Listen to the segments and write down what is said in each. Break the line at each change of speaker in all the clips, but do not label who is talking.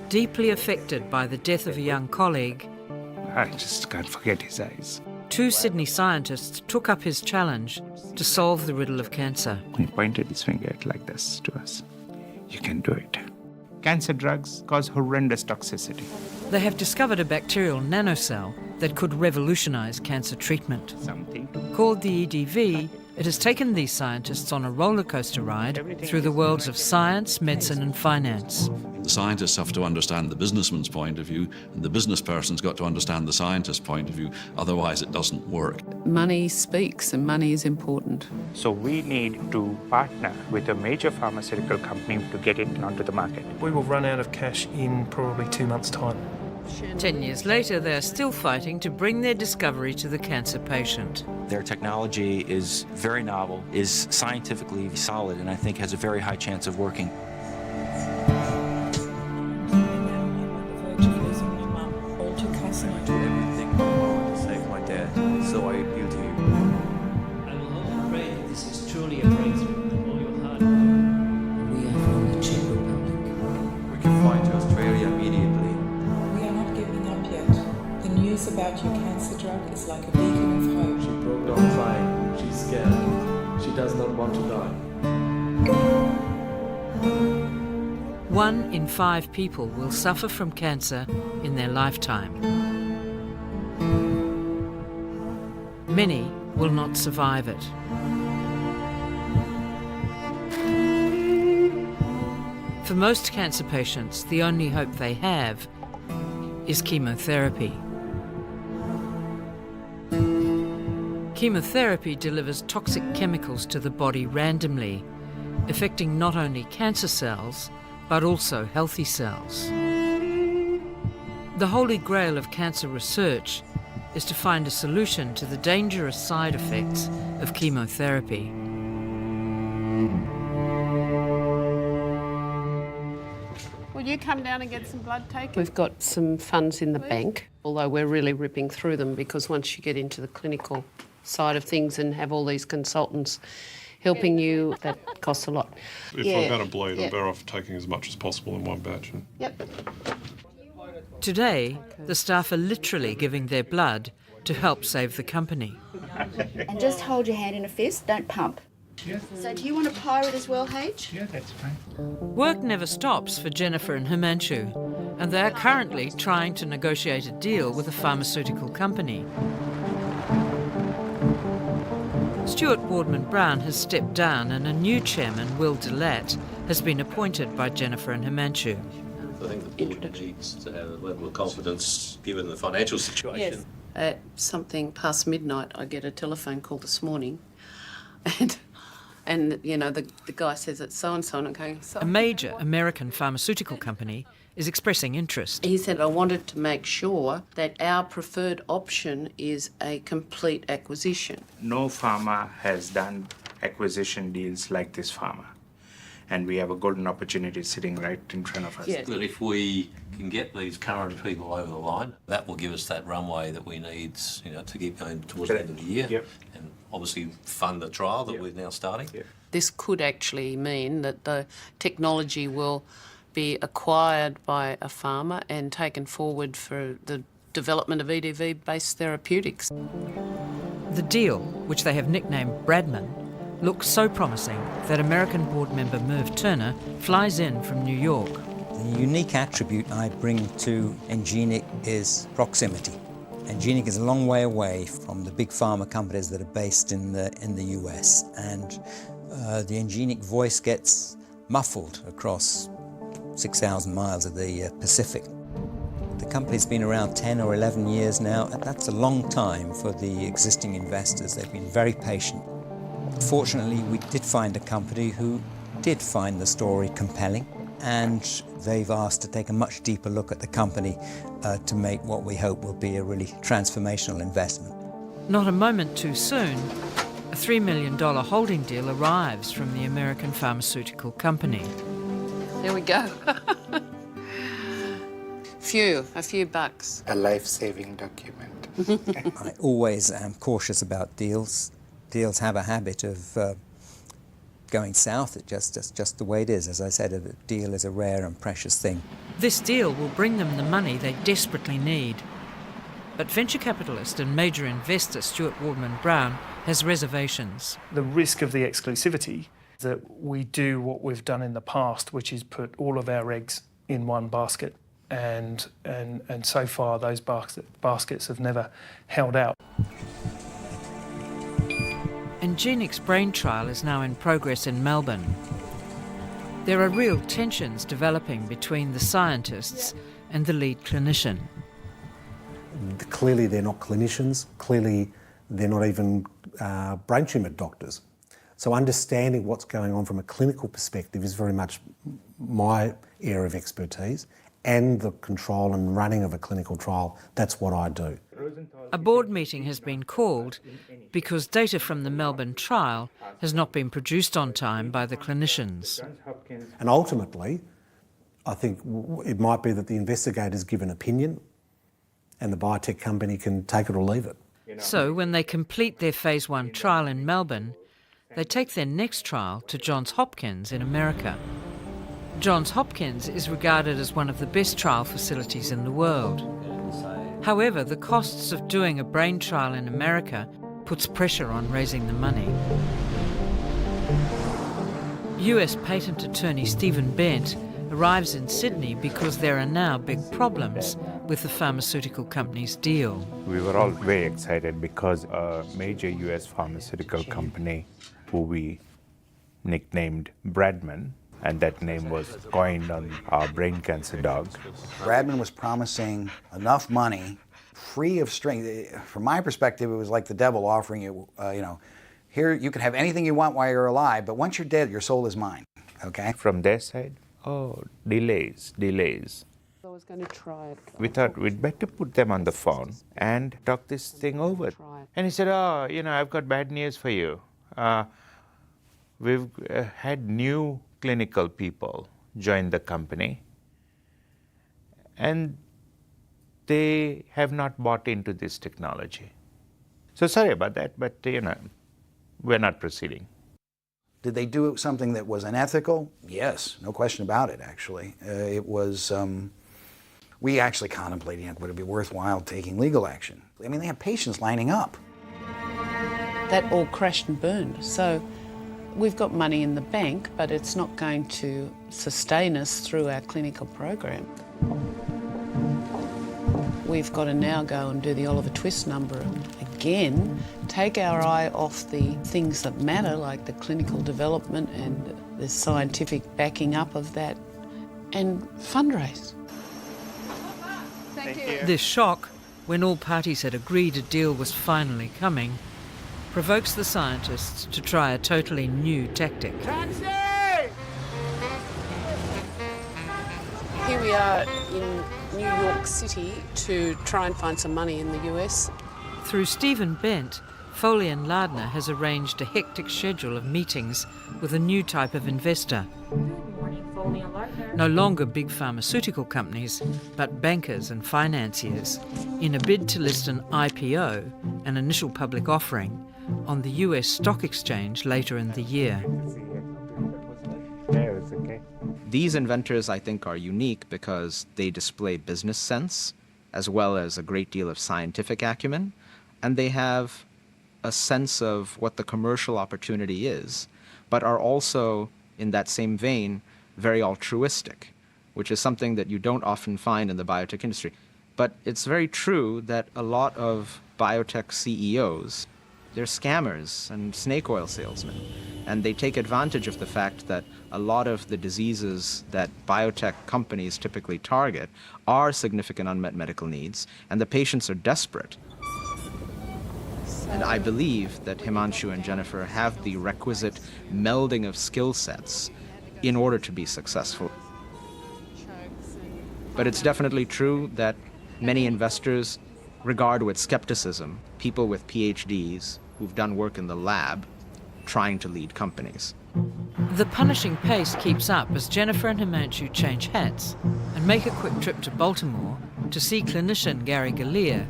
Deeply affected by the death of a young colleague,
I just can't forget his eyes.
two Sydney scientists took up his challenge to solve the riddle of cancer.
He pointed his finger like this to us. You can do it. Cancer drugs cause horrendous toxicity.
They have discovered a bacterial nanocell that could revolutionise cancer treatment.
Something.
Called the EDV, it has taken these scientists on a roller coaster ride through the worlds of science, medicine and finance.
The scientists have to understand the businessman's point of view, and the business person's got to understand the scientist's point of view, otherwise it doesn't work.
Money speaks and money is important.
So we need to partner with a major pharmaceutical company to get it onto the market.
We will run out of cash in probably 2 months' time.
10 years later, they are still fighting to bring their discovery to the cancer patient.
Their technology is very novel, is scientifically solid, and I think has a very high chance of working.
Everything to save my dad, so I appeal to you.
I will only pray that this is truly a breakthrough with all your hard work.
We are from the Czech Republic.
We can fly to Australia immediately.
We are not giving up yet. The news about your cancer drug is like a beacon of hope.
She broke down crying. She's scared. She does not want to die.
1 in 5 people will suffer from cancer in their lifetime. Many will not survive it. For most cancer patients, the only hope they have is chemotherapy. Chemotherapy delivers toxic chemicals to the body randomly, affecting not only cancer cells, but also healthy cells. The holy grail of cancer research is to find a solution to the dangerous side effects of chemotherapy.
Will you come down and get some blood taken?
We've got some funds in the bank, although we're really ripping through them because once you get into the clinical side of things and have all these consultants helping you, that costs a lot.
If I'm going to bleed, I'm better off taking as much as possible in one batch.
Yep.
Today, the staff are literally giving their blood to help save the company.
And just hold your hand in a fist, don't pump.
Yes.
So do you want a pirate as well, H?
Yeah, that's fine.
Work never stops for Jennifer and Himanshu, and they are currently trying to negotiate a deal with a pharmaceutical company. Stuart Boardman-Brown has stepped down and a new chairman, Will Delatte, has been appointed by Jennifer and Himanshu.
I think the board needs to have a level of confidence given the financial situation.
Yes. At something past midnight, I get a telephone call this morning and you know, the guy says it's so-and-so and I'm going,
A major American pharmaceutical company is expressing interest.
He said, I wanted to make sure that our preferred option is a complete acquisition.
No pharma has done acquisition deals like this pharma. And we have a golden opportunity sitting right in front of us.
Yes.
That if we can get these current people over the line, that will give us that runway that we need, you know, to keep going towards the end of the year.
Yep.
And obviously fund the trial that we're now starting.
Yep.
This could actually mean that the technology will be acquired by a pharma and taken forward for the development of EDV-based therapeutics.
The deal, which they have nicknamed Bradman, looks so promising that American board member Merv Turner flies in from New York.
The unique attribute I bring to Engenic is proximity. Engenic is a long way away from the big pharma companies that are based in the US, and the Engenic voice gets muffled across 6,000 miles of the Pacific. The company's been around 10 or 11 years now, and that's a long time for the existing investors. They've been very patient. Fortunately, we did find a company who did find the story compelling, and they've asked to take a much deeper look at the company to make what we hope will be a really transformational investment.
Not a moment too soon, a $3 million holding deal arrives from the American pharmaceutical company.
There we go. A few bucks.
A life-saving document.
I always am cautious about deals. Deals have a habit of going south. It's just the way it is. As I said, a deal is a rare and precious thing.
This deal will bring them the money they desperately need. But venture capitalist and major investor Stuart Waldman Brown has reservations.
The risk of the exclusivity is that we do what we've done in the past, which is put all of our eggs in one basket. And so far those baskets have never held out.
ENGINIC's brain trial is now in progress in Melbourne. There are real tensions developing between the scientists and the lead clinician.
Clearly they're not clinicians, clearly they're not even brain tumour doctors. So understanding what's going on from a clinical perspective is very much my area of expertise, and the control and running of a clinical trial, that's what I do.
A board meeting has been called because data from the Melbourne trial has not been produced on time by the clinicians.
And ultimately, I think it might be that the investigators give an opinion and the biotech company can take it or leave it.
So when they complete their phase 1 trial in Melbourne, they take their next trial to Johns Hopkins in America. Johns Hopkins is regarded as one of the best trial facilities in the world. However, the costs of doing a brain trial in America puts pressure on raising the money. US patent attorney Stephen Bent arrives in Sydney because there are now big problems with the pharmaceutical company's deal.
We were all very excited because a major US pharmaceutical company, who we nicknamed Bradman, and that name was coined on our brain cancer dog.
Bradman was promising enough money, free of string. From my perspective, it was like the devil offering you, here you can have anything you want while you're alive, but once you're dead, your soul is mine, okay?
From their side, delays.
I was going to try it.
We thought we'd better put them on the phone and talk this thing over. And he said, I've got bad news for you. We've had new clinical people join the company, and they have not bought into this technology. So sorry about that, but we're not proceeding.
Did they do something that was unethical? Yes, no question about it, actually. It was, we actually contemplated, would it be worthwhile taking legal action? I mean, they have patients lining up.
That all crashed and burned. So we've got money in the bank, but it's not going to sustain us through our clinical program. We've got to now go and do the Oliver Twist number again, take our eye off the things that matter, like the clinical development and the scientific backing up of that, and fundraise.
Thank you.
This shock, when all parties had agreed a deal was finally coming, provokes the scientists to try a totally new tactic.
Here we are in New York City to try and find some money in the US.
Through Stephen Bent, Foley and Lardner has arranged a hectic schedule of meetings with a new type of investor. No longer big pharmaceutical companies, but bankers and financiers, in a bid to list an IPO, an initial public offering, on the US stock exchange later in the year.
These inventors, I think, are unique because they display business sense as well as a great deal of scientific acumen, and they have a sense of what the commercial opportunity is, but are also, in that same vein, very altruistic, which is something that you don't often find in the biotech industry. But it's very true that a lot of biotech CEOs, they're scammers and snake oil salesmen, and they take advantage of the fact that a lot of the diseases that biotech companies typically target are significant unmet medical needs, and the patients are desperate. And I believe that Himanshu and Jennifer have the requisite melding of skill sets in order to be successful. But it's definitely true that many investors regard with skepticism people with PhDs who've done work in the lab trying to lead companies.
The punishing pace keeps up as Jennifer and Himanshu change hats and make a quick trip to Baltimore to see clinician Gary Galea.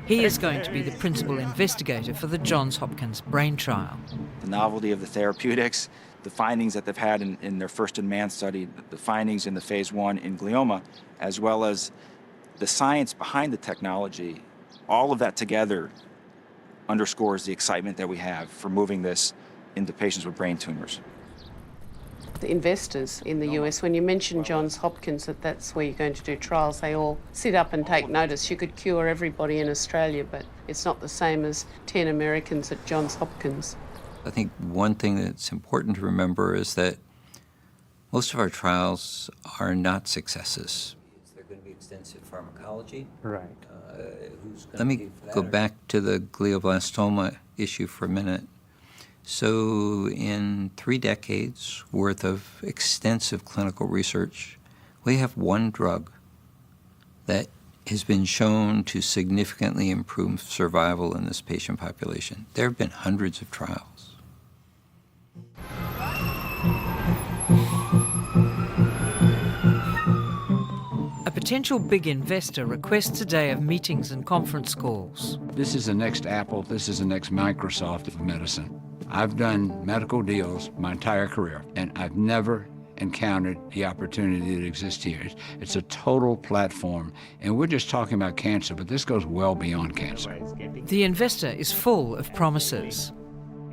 He is going to be the principal investigator for the Johns Hopkins brain trial.
The novelty of the therapeutics,
the findings that they've had in their first-in-man study, the findings in the phase 1 in glioma, as well as the science behind the technology, all of that together underscores the excitement that we have for moving this into patients with brain tumors.
The investors in the US, when you mention Johns Hopkins, that's where you're going to do trials, they all sit up and take notice. You could cure everybody in Australia, but it's not the same as 10 Americans at Johns Hopkins.
I think one thing that's important to remember is that most of our trials are not successes. They're going to be extensive pharmacology.
Right.
Let me go back to the glioblastoma issue for a minute. So in 3 decades worth of extensive clinical research, we have one drug that has been shown to significantly improve survival in this patient population. There have been hundreds of trials.
A potential big investor requests a day of meetings and conference calls.
This is the next Apple, this is the next Microsoft of medicine. I've done medical deals my entire career, and I've never encountered the opportunity that exists here. It's a total platform, and we're just talking about cancer, but this goes well beyond cancer.
The investor is full of promises.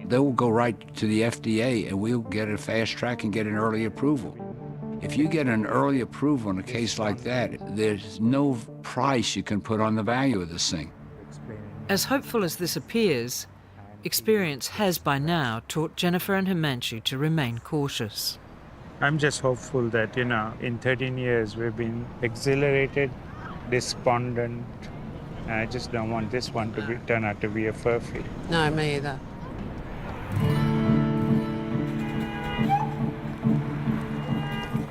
They will go right to the FDA, and we'll get a fast track and get an early approval. If you get an early approval in a case like that, there's no price you can put on the value of this thing.
As hopeful as this appears, experience has by now taught Jennifer and Himanshu to remain cautious.
I'm just hopeful that, in 13 years we've been exhilarated, despondent, and I just don't want this one to turn out to be a fur field.
No, me either.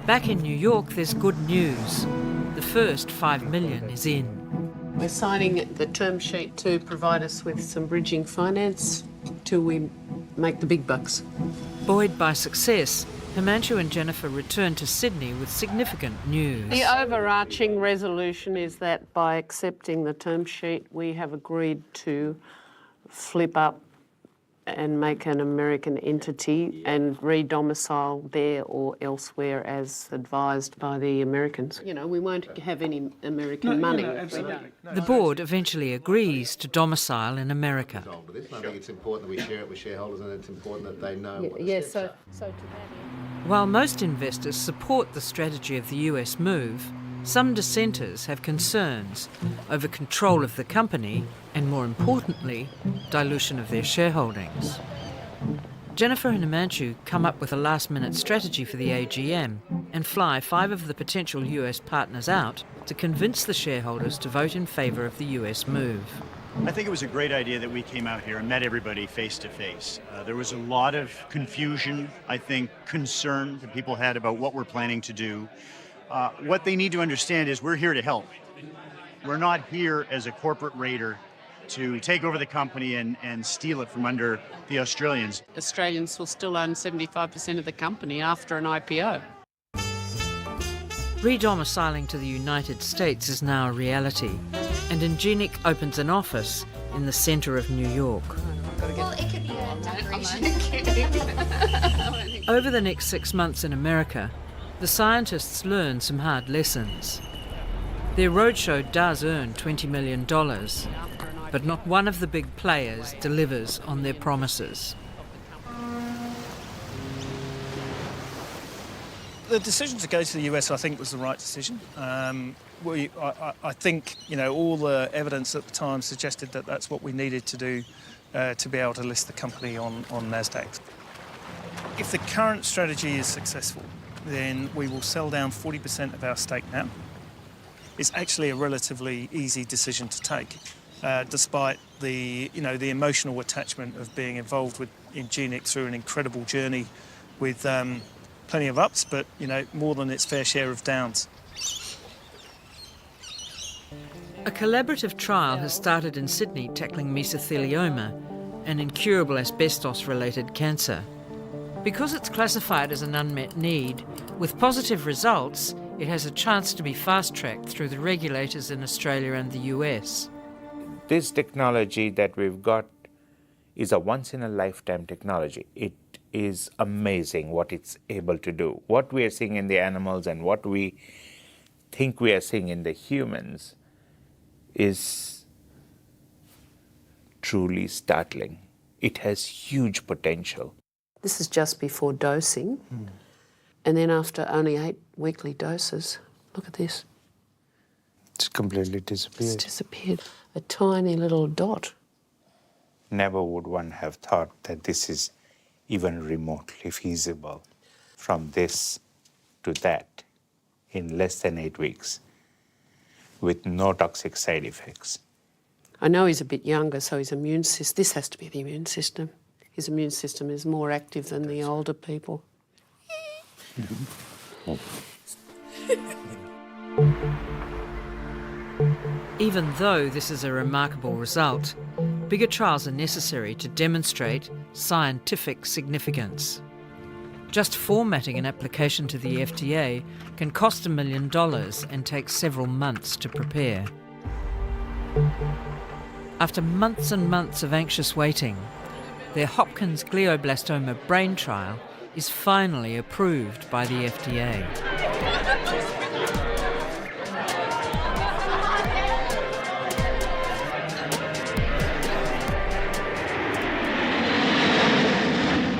Back in New York, there's good news. The first $5 million is in.
We're signing the term sheet to provide us with some bridging finance till we make the big bucks.
Buoyed by success, Himanshu and Jennifer return to Sydney with significant news.
The overarching resolution is that by accepting the term sheet, we have agreed to flip up and make an American entity and re-domicile there or elsewhere as advised by the Americans. We won't have any American money if we don't.
The board eventually agrees to domicile in America.
I think it's important that we share it with shareholders, and it's important that they know what the
Yes,
steps
so to that end.
While most investors support the strategy of the US move, some dissenters have concerns over control of the company and, more importantly, dilution of their shareholdings. Jennifer and Himanshu come up with a last-minute strategy for the AGM and fly 5 of the potential US partners out to convince the shareholders to vote in favour of the US move.
I think it was a great idea that we came out here and met everybody face to face. There was a lot of confusion, I think, concern that people had about what we're planning to do. What they need to understand is we're here to help. We're not here as a corporate raider to take over the company and steal it from under the Australians.
Australians will still own 75% of the company after an IPO.
Re-domiciling to the United States is now a reality, and Ingenic opens an office in the centre of New York.
Well, it could be a decoration.
Over the next 6 months in America, the scientists learn some hard lessons. Their roadshow does earn $20 million, but not one of the big players delivers on their promises.
The decision to go to the US, I think, was the right decision. I think, all the evidence at the time suggested that that's what we needed to do to be able to list the company on NASDAQ. If the current strategy is successful, then we will sell down 40% of our stake now. It's actually a relatively easy decision to take, despite the emotional attachment of being involved with Ingenic through an incredible journey with plenty of ups, but more than its fair share of downs.
A collaborative trial has started in Sydney tackling mesothelioma, an incurable asbestos-related cancer. Because it's classified as an unmet need, with positive results, it has a chance to be fast-tracked through the regulators in Australia and the US.
This technology that we've got is a once-in-a-lifetime technology. It is amazing what it's able to do. What we are seeing in the animals and what we think we are seeing in the humans is truly startling. It has huge potential.
This is just before dosing. And then after only 8 weekly doses, look at this.
It's completely disappeared.
It's disappeared. A tiny little dot.
Never would one have thought that this is even remotely feasible. From this to that in less than 8 weeks with no toxic side effects.
I know he's a bit younger, so his immune system, this has to be the immune system. His immune system is more active than the older people.
Even though this is a remarkable result, bigger trials are necessary to demonstrate scientific significance. Just formatting an application to the FDA can cost $1 million and take several months to prepare. After months and months of anxious waiting, their Hopkins glioblastoma brain trial is finally approved by the FDA.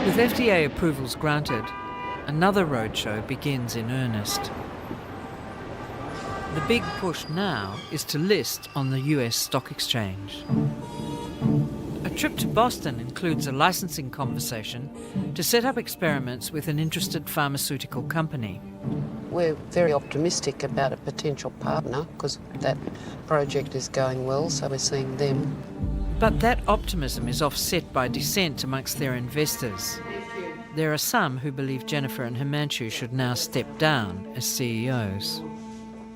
With FDA approvals granted, another roadshow begins in earnest. The big push now is to list on the US Stock Exchange. A trip to Boston includes a licensing conversation to set up experiments with an interested pharmaceutical company.
We're very optimistic about a potential partner because that project is going well, so we're seeing them.
But that optimism is offset by dissent amongst their investors. There are some who believe Jennifer and Himanshu should now step down as CEOs.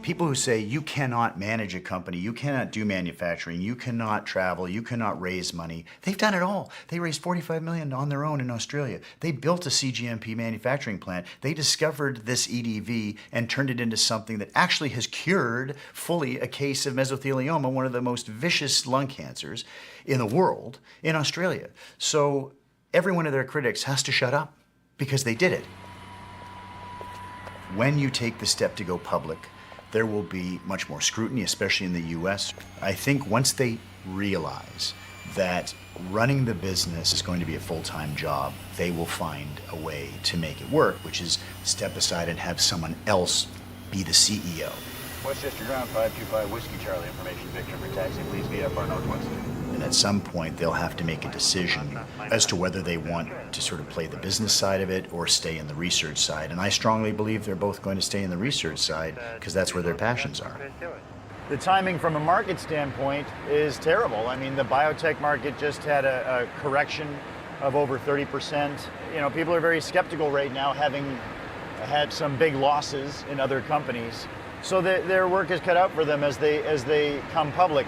People who say you cannot manage a company, you cannot do manufacturing, you cannot travel, you cannot raise money. They've done it all. They raised $45 million on their own in Australia. They built a CGMP manufacturing plant. They discovered this EDV and turned it into something that actually has cured fully a case of mesothelioma, one of the most vicious lung cancers in the world, in Australia. So every one of their critics has to shut up because they did it. When you take the step to go public, there will be much more scrutiny, especially in the US. I think once they realize that running the business is going to be a full-time job, they will find a way to make it work, which is step aside and have someone else be the CEO.
Westchester Ground 525 Whiskey Charlie, information Victor for taxi, please be up Arnold Winston.
And at some point, they'll have to make a decision as to whether they want to sort of play the business side of it or stay in the research side. And I strongly believe they're both going to stay in the research side because that's where their passions are. The timing from a market standpoint is terrible. I mean, the biotech market just had a correction of over 30%. You know, people are very skeptical right now, having had some big losses in other companies. So their work is cut out for them as they come public.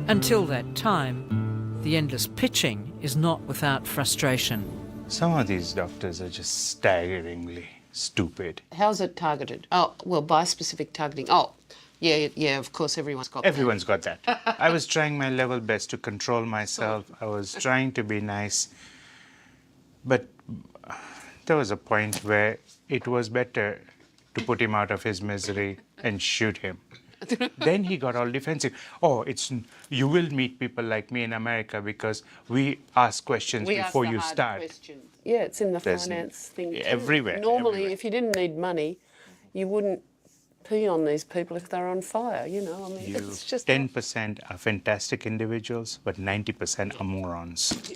Until that time, the endless pitching is not without frustration.
Some of these doctors are just staggeringly stupid.
How's it targeted? Oh, well, bispecific targeting. Oh, yeah, of course, everyone's got that.
Everyone's got that. I was trying my level best to control myself. I was trying to be nice. But there was a point where it was better to put him out of his misery and shoot him. Then he got all defensive. Oh, you will meet people like me in America because we ask questions before you start.
Questions. Yeah, it's in the finance thing too.
Everywhere.
Normally,
everywhere.
if you didn't need money, you wouldn't pee on these people if they're on fire, you know. I mean, it's just
10% are fantastic individuals, but 90% are morons.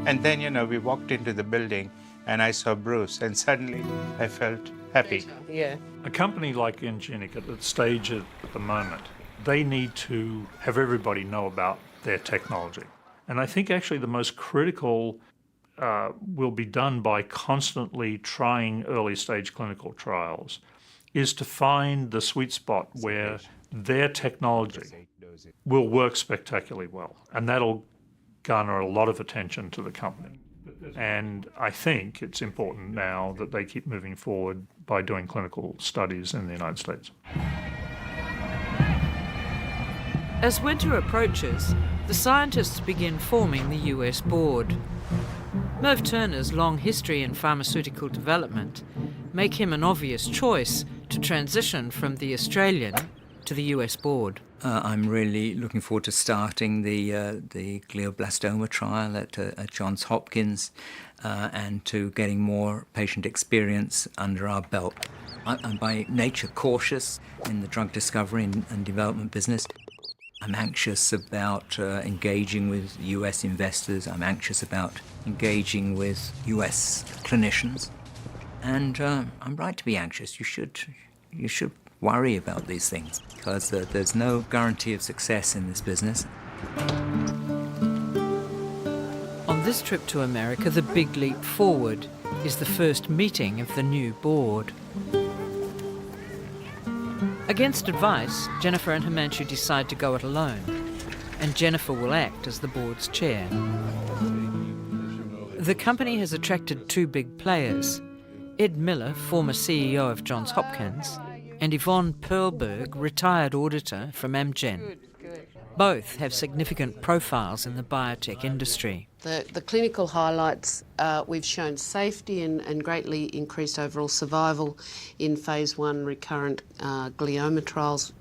And then, you know, we walked into the building and I saw Bruce and suddenly I felt happy.
Yeah.
A company like Engenic at the stage at the moment, they need to have everybody know about their technology. And I think actually the most critical will be done by constantly trying early stage clinical trials, is to find the sweet spot where their technology will work spectacularly well. And that'll garner a lot of attention to the company. And I think it's important now that they keep moving forward by doing clinical studies in the United States.
As winter approaches, the scientists begin forming the US board. Merv Turner's long history in pharmaceutical development make him an obvious choice to transition from the Australian to the US board.
I'm really looking forward to starting the glioblastoma trial at Johns Hopkins and to getting more patient experience under our belt. I'm by nature cautious in the drug discovery and development business. I'm anxious about engaging with US investors. I'm anxious about engaging with US clinicians. And I'm right to be anxious. You should worry about these things because there's no guarantee of success in this business.
On this trip to America, the big leap forward is the first meeting of the new board. Against advice, Jennifer and Himanshu decide to go it alone, and Jennifer will act as the board's chair. The company has attracted two big players, Ed Miller, former CEO of Johns Hopkins, and Yvonne Perlberg, retired auditor from Amgen. Both have significant profiles in the biotech industry.
The clinical highlights, we've shown safety and greatly increased overall survival in phase 1 recurrent glioma trials.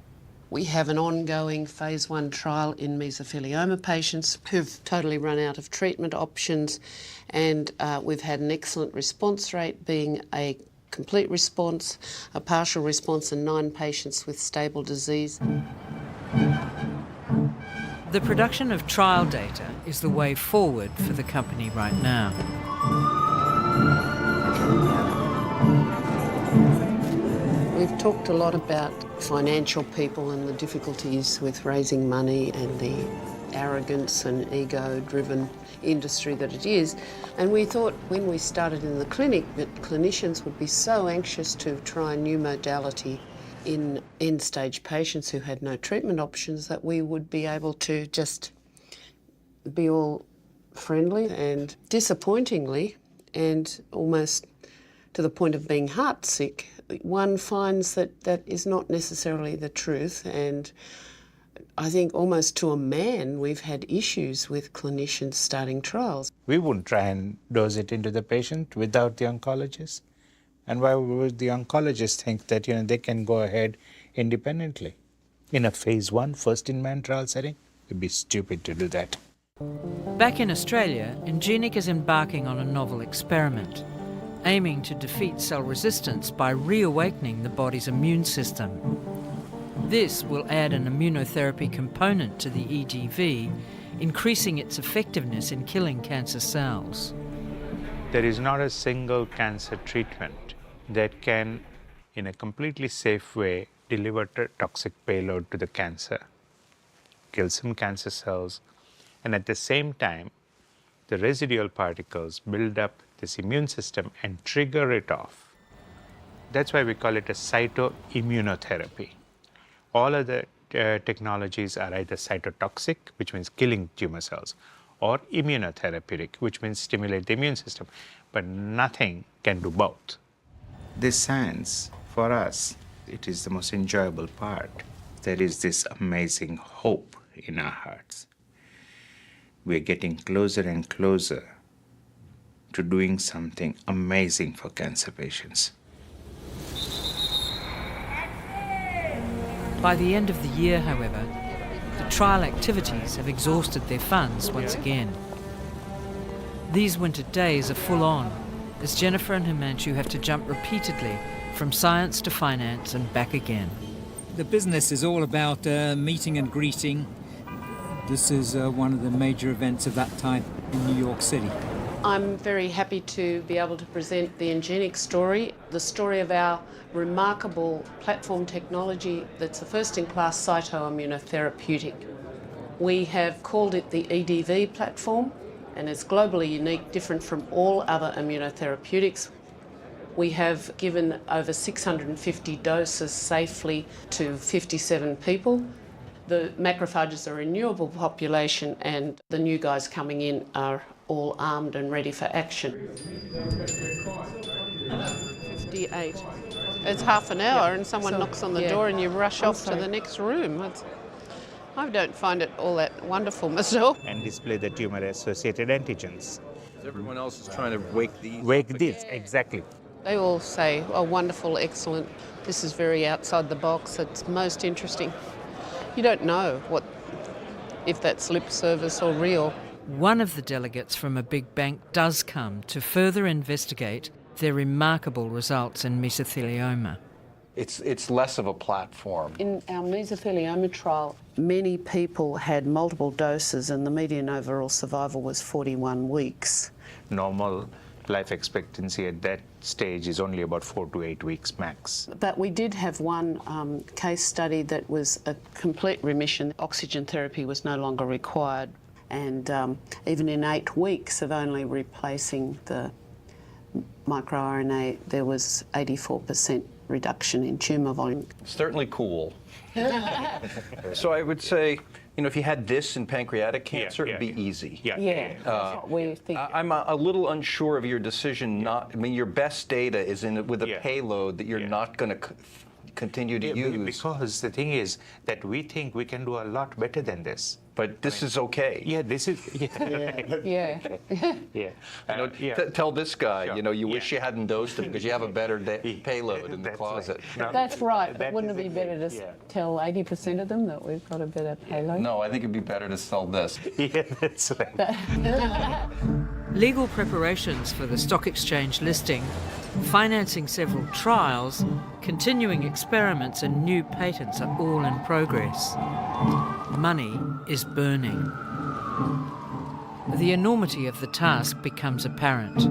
We have an ongoing phase 1 trial in mesothelioma patients who've totally run out of treatment options, and we've had an excellent response rate, being a complete response, a partial response, and 9 patients with stable disease.
The production of trial data is the way forward for the company right now.
We've talked a lot about financial people and the difficulties with raising money and the arrogance and ego-driven industry that it is. And we thought when we started in the clinic that clinicians would be so anxious to try a new modality in end-stage patients who had no treatment options that we would be able to just be all friendly. And disappointingly, and almost to the point of being heartsick, one finds that that is not necessarily the truth. And I think almost to a man, we've had issues with clinicians starting trials.
We wouldn't try and dose it into the patient without the oncologist. And why would the oncologist think that they can go ahead independently? In a phase 1 first-in-man trial setting, it'd be stupid to do that.
Back in Australia, Engenic is embarking on a novel experiment, aiming to defeat cell resistance by reawakening the body's immune system. This will add an immunotherapy component to the EGV, increasing its effectiveness in killing cancer cells.
There is not a single cancer treatment that can, in a completely safe way, deliver toxic payload to the cancer, kill some cancer cells, and at the same time, the residual particles build up this immune system and trigger it off. That's why we call it a cytoimmunotherapy. All other technologies are either cytotoxic, which means killing tumor cells, or immunotherapeutic, which means stimulate the immune system. But nothing can do both. This science, for us, it is the most enjoyable part. There is this amazing hope in our hearts. We're getting closer and closer to doing something amazing for cancer patients.
By the end of the year, however, the trial activities have exhausted their funds once again. These winter days are full on, as Jennifer and Himanshu have to jump repeatedly from science to finance and back again.
The business is all about meeting and greeting. This is one of the major events of that type in New York City.
I'm very happy to be able to present the Engenic story, the story of our remarkable platform technology that's a first-in-class cytoimmunotherapeutic. We have called it the EDV platform, and it's globally unique, different from all other immunotherapeutics. We have given over 650 doses safely to 57 people. The macrophages are a renewable population, and the new guys coming in are all armed and ready for action. 58. It's half an hour and someone knocks on the door and you rush off to the next room. I don't find it all that wonderful myself.
And display the tumor-associated antigens.
Everyone else is trying to wake these.
Wake these, exactly.
They all say, oh, wonderful, excellent, this is very outside the box, it's most interesting. You don't know if that's lip service or real.
One of the delegates from a big bank does come to further investigate their remarkable results in mesothelioma.
It's less of a platform.
In our mesothelioma trial, many people had multiple doses and the median overall survival was 41 weeks.
Normal life expectancy at that stage is only about 4 to 8 weeks max.
But we did have one case study that was a complete remission. Oxygen therapy was no longer required, and even in 8 weeks of only replacing the microRNA, there was 84% reduction in tumour volume.
Certainly cool. So I would say, if you had this in pancreatic cancer, it'd be easy.
That's what we think.
I'm a little unsure of your decision your best data is with a payload that you're not going to continue to use.
Because the thing is that we think we can do a lot better than this.
But this is okay.
Yeah, this is.
Tell this guy, you wish you hadn't dosed him because you have a better payload in the closet.
Right.
That's right, but wouldn't it be better to tell 80% of them that we've got a better payload?
No, I think it'd be better to sell this.
Yeah, that's right.
Legal preparations for the stock exchange listing, financing several trials, continuing experiments and new patents are all in progress. Money is burning. The enormity of the task becomes apparent.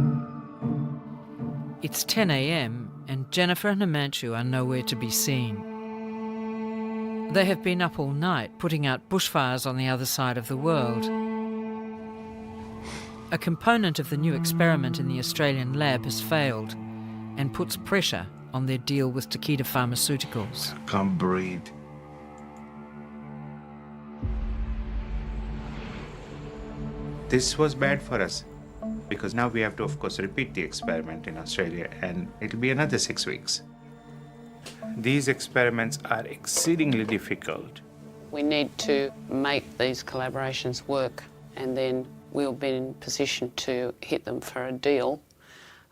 It's 10 a.m. and Jennifer and Himanshu are nowhere to be seen. They have been up all night putting out bushfires on the other side of the world. A component of the new experiment in the Australian lab has failed and puts pressure on their deal with Takeda Pharmaceuticals.
I can't breathe. This was bad for us because now we have to, of course, repeat the experiment in Australia and it'll be another 6 weeks. These experiments are exceedingly difficult.
We need to make these collaborations work and then we'll be in position to hit them for a deal,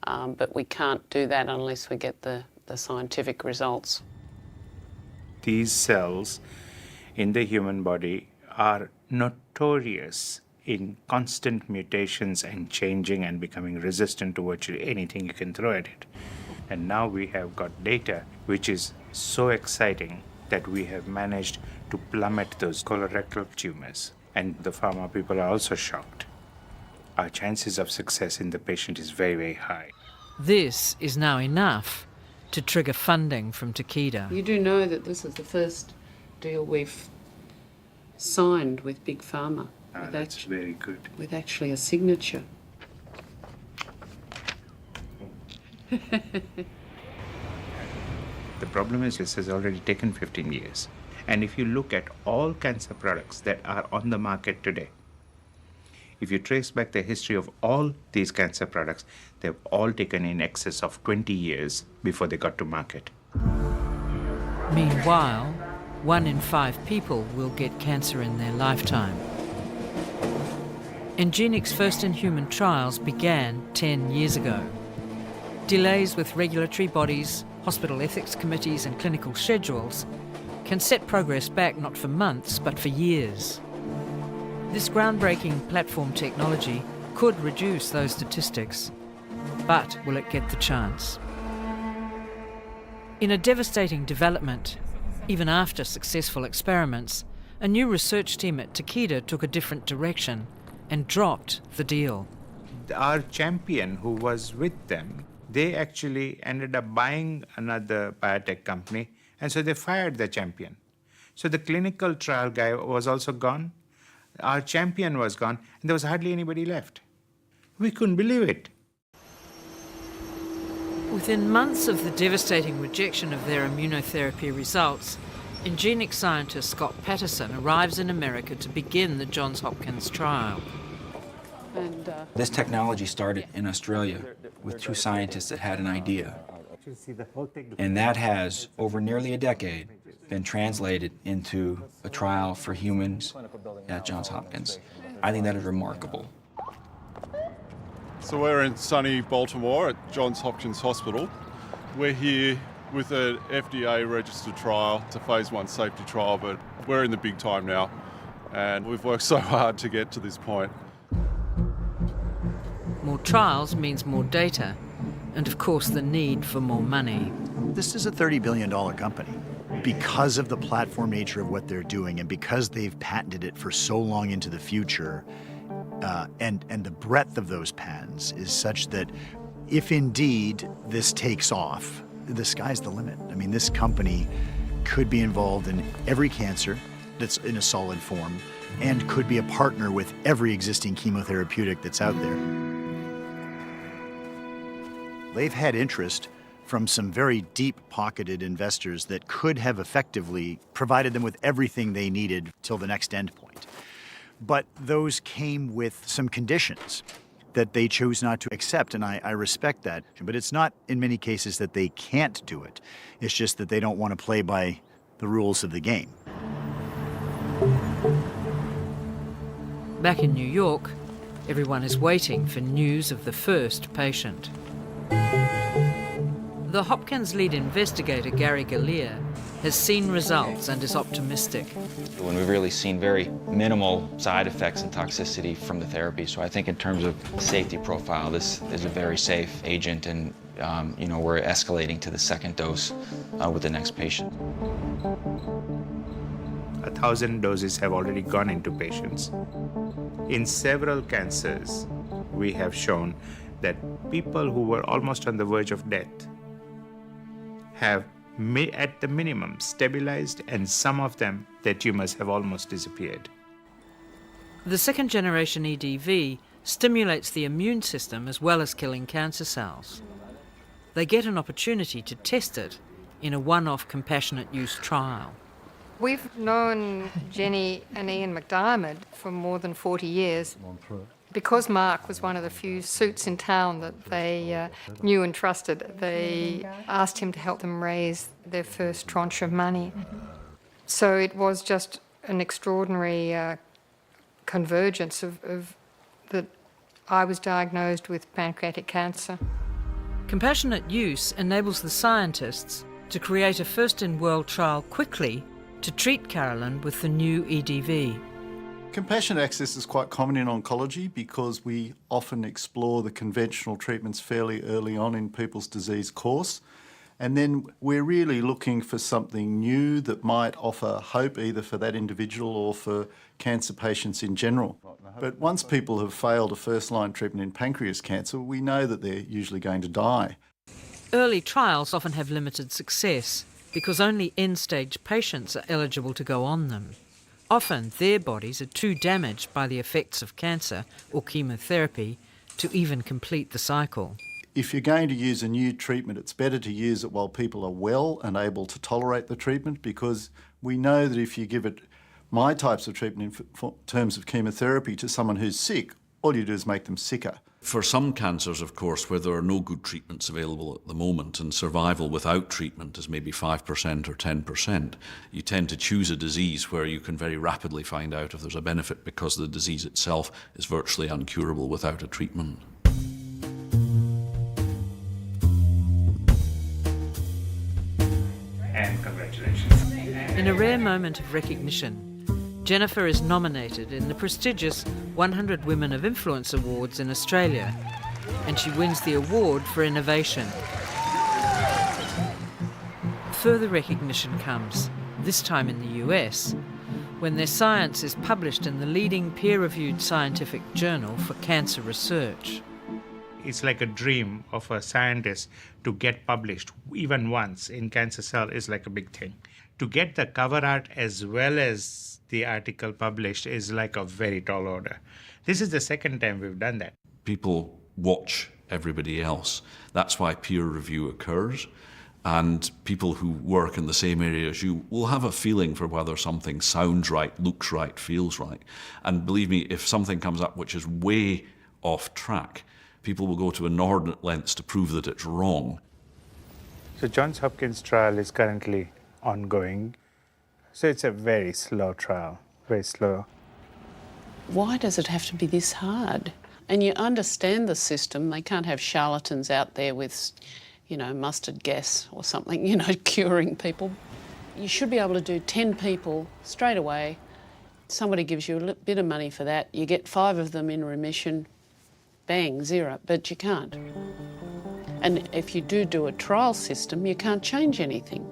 but we can't do that unless we get the scientific results.
These cells in the human body are notorious in constant mutations and changing and becoming resistant to virtually anything you can throw at it. And now we have got data which is so exciting that we have managed to plummet those colorectal tumors. And the pharma people are also shocked. Our chances of success in the patient is very, very high.
This is now enough to trigger funding from Takeda.
You do know that this is the first deal we've signed with Big Pharma.
That's very good.
With actually a signature.
The problem is this has already taken 15 years. And if you look at all cancer products that are on the market today, if you trace back the history of all these cancer products, they've all taken in excess of 20 years before they got to market.
Meanwhile, 1 in 5 people will get cancer in their lifetime. Engenic's first-in-human trials began 10 years ago. Delays with regulatory bodies, hospital ethics committees and clinical schedules can set progress back not for months but for years. This groundbreaking platform technology could reduce those statistics, but will it get the chance? In a devastating development, even after successful experiments, a new research team at Takeda took a different direction and dropped the deal.
Our champion who was with them, they actually ended up buying another biotech company, and so they fired the champion. So the clinical trial guy was also gone, our champion was gone, and there was hardly anybody left. We couldn't believe it.
Within months of the devastating rejection of their immunotherapy results, Engenic scientist Scott Patterson arrives in America to begin the Johns Hopkins trial.
This technology started in Australia with 2 scientists that had an idea. And that has, over nearly a decade, been translated into a trial for humans at Johns Hopkins. I think that is remarkable.
So we're in sunny Baltimore at Johns Hopkins Hospital. We're here with an FDA-registered trial. It's a phase 1 safety trial, but we're in the big time now, and we've worked so hard to get to this point.
More trials means more data, and of course the need for more money.
This is a $30 billion company. Because of the platform nature of what they're doing and because they've patented it for so long into the future, and the breadth of those patents is such that if indeed this takes off, the sky's the limit. I mean, this company could be involved in every cancer that's in a solid form and could be a partner with every existing chemotherapeutic that's out there. They've had interest from some very deep-pocketed investors that could have effectively provided them with everything they needed till the next endpoint. But those came with some conditions that they chose not to accept, and I respect that. But it's not, in many cases, that they can't do it. It's just that they don't want to play by the rules of the game.
Back in New York, everyone is waiting for news of the first patient. The Hopkins lead investigator, Gary Galea, has seen results and is optimistic.
When we've really seen very minimal side effects and toxicity from the therapy. So I think in terms of safety profile, this is a very safe agent, and we're escalating to the second dose with the next patient.
1,000 doses have already gone into patients. In several cancers, we have shown that people who were almost on the verge of death have, at the minimum, stabilized, and some of them, their tumors have almost disappeared.
The second-generation EDV stimulates the immune system as well as killing cancer cells. They get an opportunity to test it in a one-off compassionate use trial.
We've known Jenny and Ian McDiarmid for more than 40 years. Because Mark was one of the few suits in town that they knew and trusted, they asked him to help them raise their first tranche of money. So it was just an extraordinary convergence of that I was diagnosed with pancreatic cancer.
Compassionate use enables the scientists to create a first-in-world trial quickly to treat Carolyn with the new EDV.
Compassionate access is quite common in oncology because we often explore the conventional treatments fairly early on in people's disease course. And then we're really looking for something new that might offer hope either for that individual or for cancer patients in general. But once people have failed a first-line treatment in pancreas cancer, we know that they're usually going to die.
Early trials often have limited success because only end-stage patients are eligible to go on them. Often their bodies are too damaged by the effects of cancer or chemotherapy to even complete the cycle.
If you're going to use a new treatment, it's better to use it while people are well and able to tolerate the treatment, because we know that if you give it my types of treatment in terms of chemotherapy to someone who's sick, all you do is make them sicker.
For some cancers, of course, where there are no good treatments available at the moment and survival without treatment is maybe 5% or 10%, you tend to choose a disease where you can very rapidly find out if there's a benefit because the disease itself is virtually uncurable without a treatment.
And congratulations.
In a rare moment of recognition, Jennifer is nominated in the prestigious 100 Women of Influence Awards in Australia, and she wins the award for innovation. Further recognition comes, this time in the US, when their science is published in the leading peer-reviewed scientific journal for cancer research.
It's like a dream of a scientist to get published even once in Cancer Cell is like a big thing. To get the cover art as well as the article published is like a very tall order. This is the second time we've done that.
People watch everybody else. That's why peer review occurs. And people who work in the same area as you will have a feeling for whether something sounds right, looks right, feels right. And believe me, if something comes up which is way off track, people will go to inordinate lengths to prove that it's wrong.
So Johns Hopkins trial is currently ongoing. So it's a very slow trial, very slow.
Why does it have to be this hard? And you understand the system. They can't have charlatans out there with, you know, mustard gas or something, you know, curing people. You should be able to do 10 people straight away. Somebody gives you a bit of money for that. You get 5 of them in remission, bang, 0. But you can't. And if you do a trial system, you can't change anything.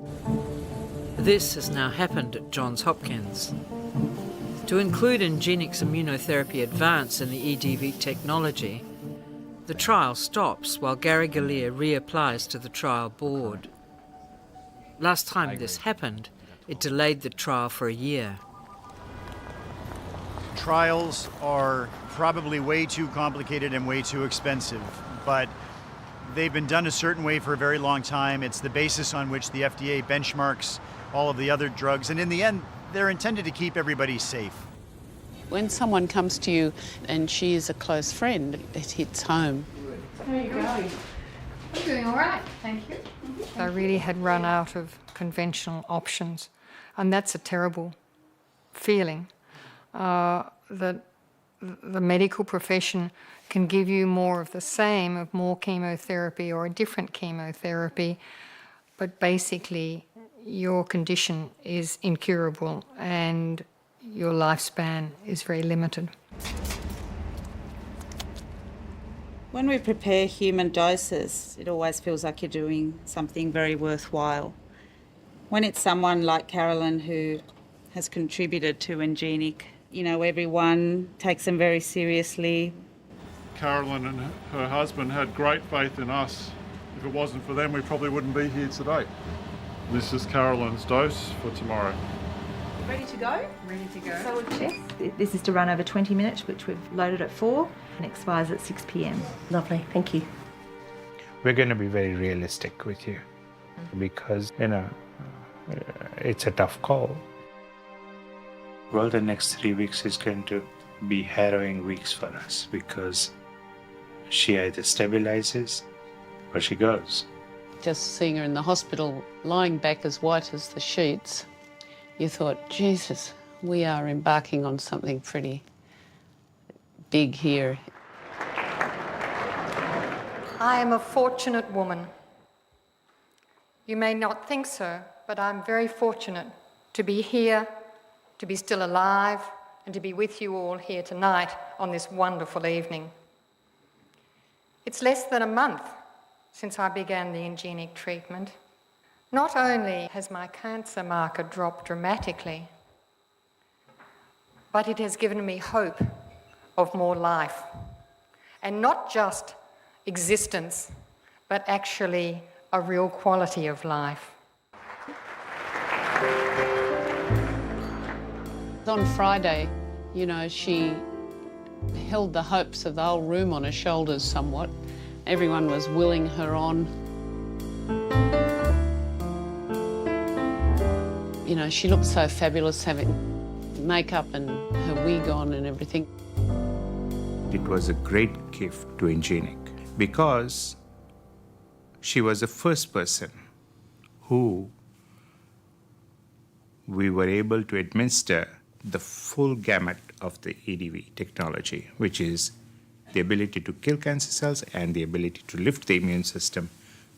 This has now happened at Johns Hopkins. To include Engenic's immunotherapy advance in the EDV technology, the trial stops while Gary Galea reapplies to the trial board. Last time this happened, it delayed the trial for a year.
Trials are probably way too complicated and way too expensive, but they've been done a certain way for a very long time. It's the basis on which the FDA benchmarks all of the other drugs, and in the end, they're intended to keep everybody safe.
When someone comes to you and she is a close friend, it hits home.
How are you going? I'm doing all right, thank you. I really had run out of conventional options, and that's a terrible feeling, that the medical profession can give you more of the same, of more chemotherapy or a different chemotherapy, but basically your condition is incurable and your lifespan is very limited.
When we prepare human doses, it always feels like you're doing something very worthwhile. When it's someone like Carolyn who has contributed to Engenic, you know, everyone takes them very seriously.
Carolyn and her husband had great faith in us. If it wasn't for them, we probably wouldn't be here today. This is Carolyn's dose for tomorrow.
Ready to go?
Ready to go.
So yes, this is to run over 20 minutes, which we've loaded at 4 and expires at 6 p.m. Lovely, thank you.
We're going to be very realistic with you because, you know, it's a tough call.
Well, the next 3 weeks is going to be harrowing weeks for us because she either stabilizes or she goes.
Just seeing her in the hospital, lying back as white as the sheets, you thought, Jesus, we are embarking on something pretty big here.
I am a fortunate woman. You may not think so, but I'm very fortunate to be here, to be still alive, and to be with you all here tonight on this wonderful evening. It's less than a month since I began the Engenic treatment. Not only has my cancer marker dropped dramatically, but it has given me hope of more life. And not just existence, but actually a real quality of life.
On Friday, you know, she held the hopes of the whole room on her shoulders somewhat. Everyone was willing her on. You know, she looked so fabulous having makeup and her wig on and everything.
It was a great gift to Engenic because she was the first person who we were able to administer the full gamut of the EDV technology, which is the ability to kill cancer cells and the ability to lift the immune system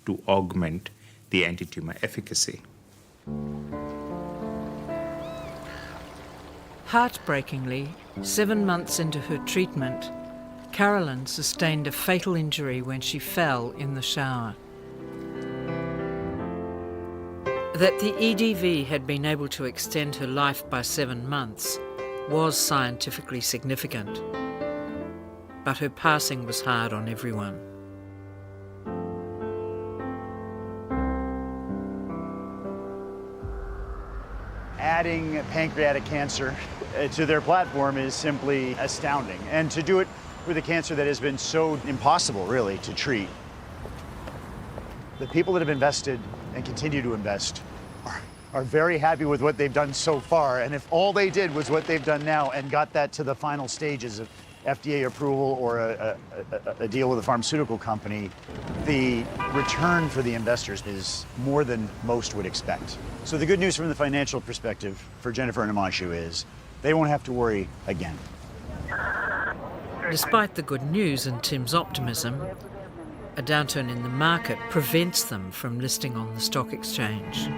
to augment the anti-tumor efficacy.
Heartbreakingly, 7 months into her treatment, Carolyn sustained a fatal injury when she fell in the shower. That the EDV had been able to extend her life by 7 months was scientifically significant, but her passing was hard on everyone.
Adding pancreatic cancer to their platform is simply astounding. And to do it with a cancer that has been so impossible, really, to treat. The people that have invested and continue to invest are very happy with what they've done so far. And if all they did was what they've done now and got that to the final stages of FDA approval or a deal with a pharmaceutical company, the return for the investors is more than most would expect. So the good news from the financial perspective for Jennifer and Himanshu is they won't have to worry again.
Despite the good news and Tim's optimism, a downturn in the market prevents them from listing on the stock exchange.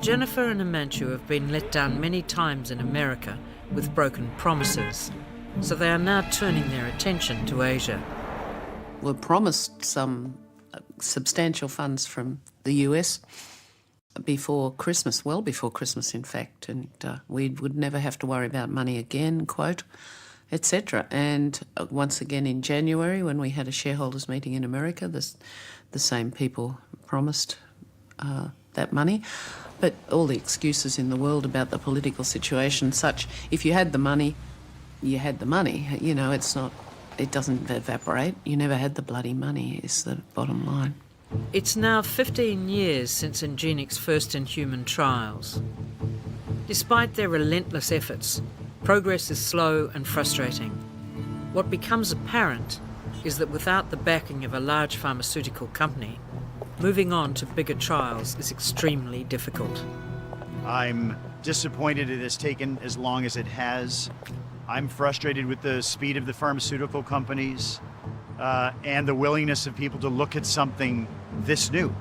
Jennifer and Himanshu have been let down many times in America with broken promises, so they are now turning their attention to Asia.
We're promised some substantial funds from the US before Christmas, well before Christmas in fact, and we would never have to worry about money again, quote, etc. And once again in January, when we had a shareholders meeting in America, the same people promised that money. But all the excuses in the world about the political situation, such, if you had the money, you had the money. You know, it doesn't evaporate. You never had the bloody money, is the bottom line.
It's now 15 years since Engenic's first in-human trials. Despite their relentless efforts, progress is slow and frustrating. What becomes apparent is that without the backing of a large pharmaceutical company, moving on to bigger trials is extremely difficult.
I'm disappointed it has taken as long as it has. I'm frustrated with the speed of the pharmaceutical companies and the willingness of people to look at something this new.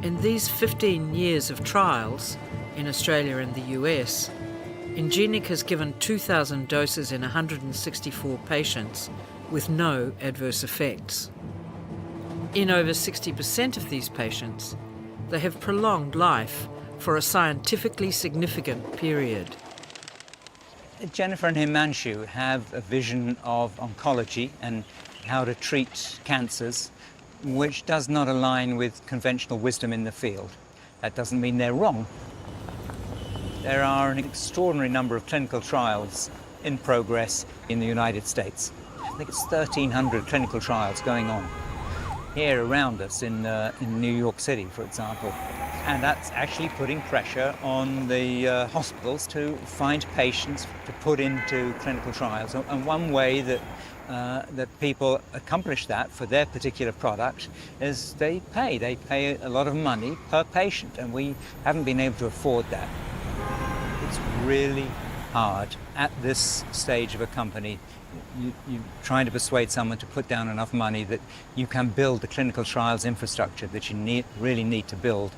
In these 15 years of trials in Australia and the US, Engenic has given 2,000 doses in 164 patients with no adverse effects. In over 60% of these patients, they have prolonged life for a scientifically significant period.
Jennifer and Himanshu have a vision of oncology and how to treat cancers, which does not align with conventional wisdom in the field. That doesn't mean they're wrong. There are an extraordinary number of clinical trials in progress in the United States. I think it's 1,300 clinical trials going on here around us in New York City, for example. And that's actually putting pressure on the hospitals to find patients to put into clinical trials. And one way that people accomplish that for their particular product is they pay a lot of money per patient, and we haven't been able to afford that. It's really hard at this stage of a company. You're trying to persuade someone to put down enough money that you can build the clinical trials infrastructure that you really need to build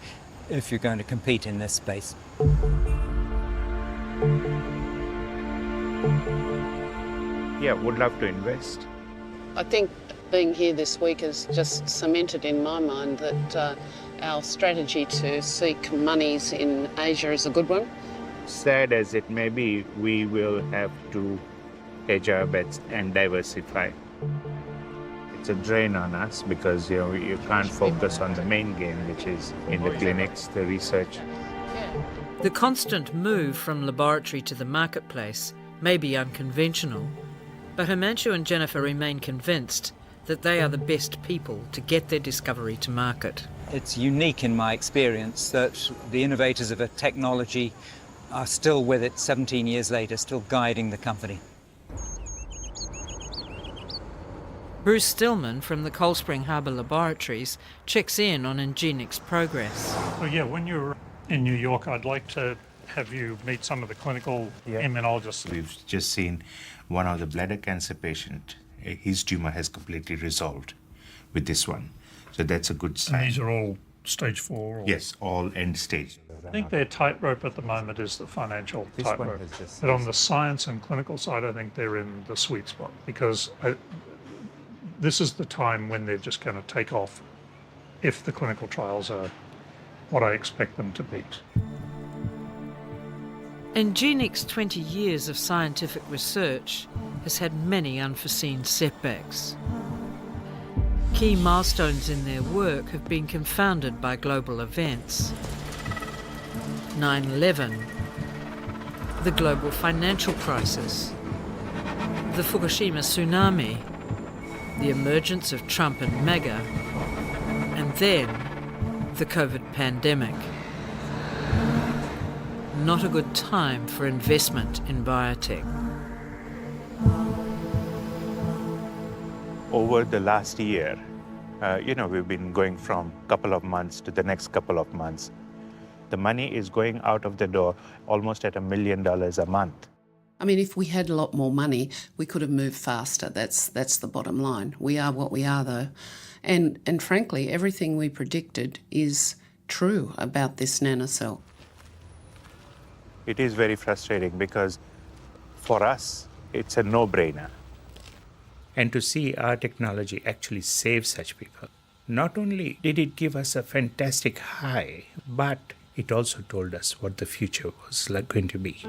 if you're going to compete in this space.
Yeah, would love to invest.
I think being here this week has just cemented in my mind that our strategy to seek monies in Asia is a good one.
Sad as it may be, we will have to hedge our bets and diversify. It's a drain on us because you can't focus on the main game, which is in the clinics, the research.
The constant move from laboratory to the marketplace may be unconventional, but Himanshu and Jennifer remain convinced that they are the best people to get their discovery to market.
It's unique in my experience that the innovators of a technology are still with it 17 years later, still guiding the company.
Bruce Stillman from the Cold Spring Harbor Laboratories checks in on Engenic's progress.
So yeah, when you're in New York, I'd like to have you meet some of the clinical immunologists.
We've just seen one of the bladder cancer patient. His tumor has completely resolved with this one. So that's a good sign.
And these are all stage 4? Or?
Yes, all end stage.
I think their tightrope at the moment is the financial tightrope. But on the science and clinical side, I think they're in the sweet spot because this is the time when they're just going to take off if the clinical trials are what I expect them to be.
Engenic's 20 years of scientific research has had many unforeseen setbacks. Key milestones in their work have been confounded by global events. 9/11, the global financial crisis, the Fukushima tsunami, the emergence of Trump and MAGA, and then the COVID pandemic. Not a good time for investment in biotech.
Over the last year, we've been going from a couple of months to the next couple of months. The money is going out of the door almost at $1 million a month.
I mean, if we had a lot more money, we could have moved faster. That's the bottom line. We are what we are, though. And frankly, everything we predicted is true about this nanocell.
It is very frustrating because for us, it's a no-brainer.
And to see our technology actually save such people, not only did it give us a fantastic high, but it also told us what the future was going to be.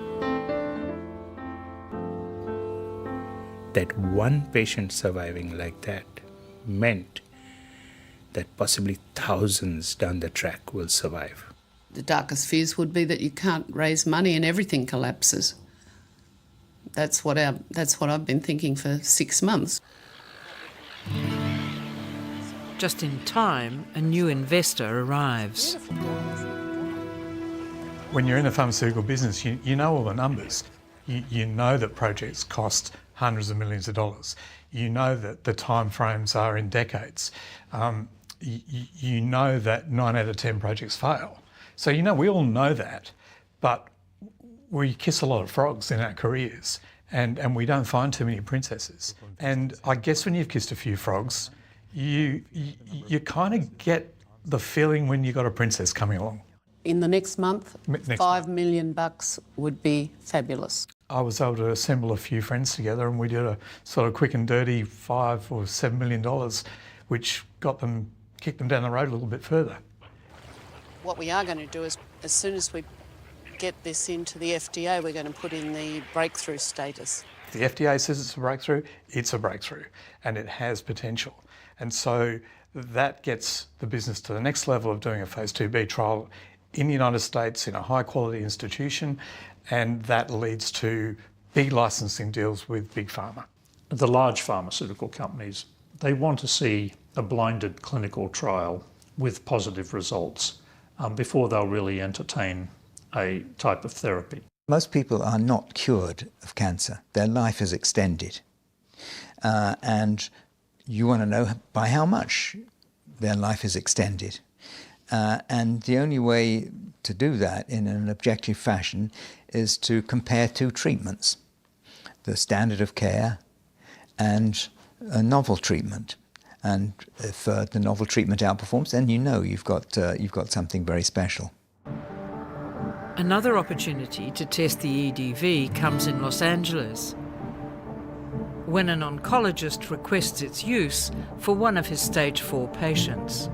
That one patient surviving like that meant that possibly thousands down the track will survive.
The darkest fears would be that you can't raise money and everything collapses. That's what I've been thinking for 6 months.
Just in time, a new investor arrives.
When you're in the pharmaceutical business, you know all the numbers. You know that projects cost hundreds of millions of dollars. You know that the time frames are in decades. You know that 9 out of 10 projects fail. So we all know that, but we kiss a lot of frogs in our careers and we don't find too many princesses. And I guess when you've kissed a few frogs, you kind of get the feeling when you've got a princess coming along.
In the next month, $5 million would be fabulous.
I was able to assemble a few friends together and we did a sort of quick and dirty $5 or $7 million, which kicked them down the road a little bit further.
What we are going to do is, as soon as we get this into the FDA, we're going to put in the breakthrough status.
If the FDA says it's a breakthrough, and it has potential. And so that gets the business to the next level of doing a phase 2B trial in the United States in a high quality institution, and that leads to big licensing deals with big pharma.
The large pharmaceutical companies, they want to see a blinded clinical trial with positive results before they'll really entertain a type of therapy.
Most people are not cured of cancer. Their life is extended. And you want to know by how much their life is extended. And the only way to do that in an objective fashion is to compare 2 treatments, the standard of care and a novel treatment. And if the novel treatment outperforms, then you've got something very special.
Another opportunity to test the EDV comes in Los Angeles, when an oncologist requests its use for one of his stage 4 patients.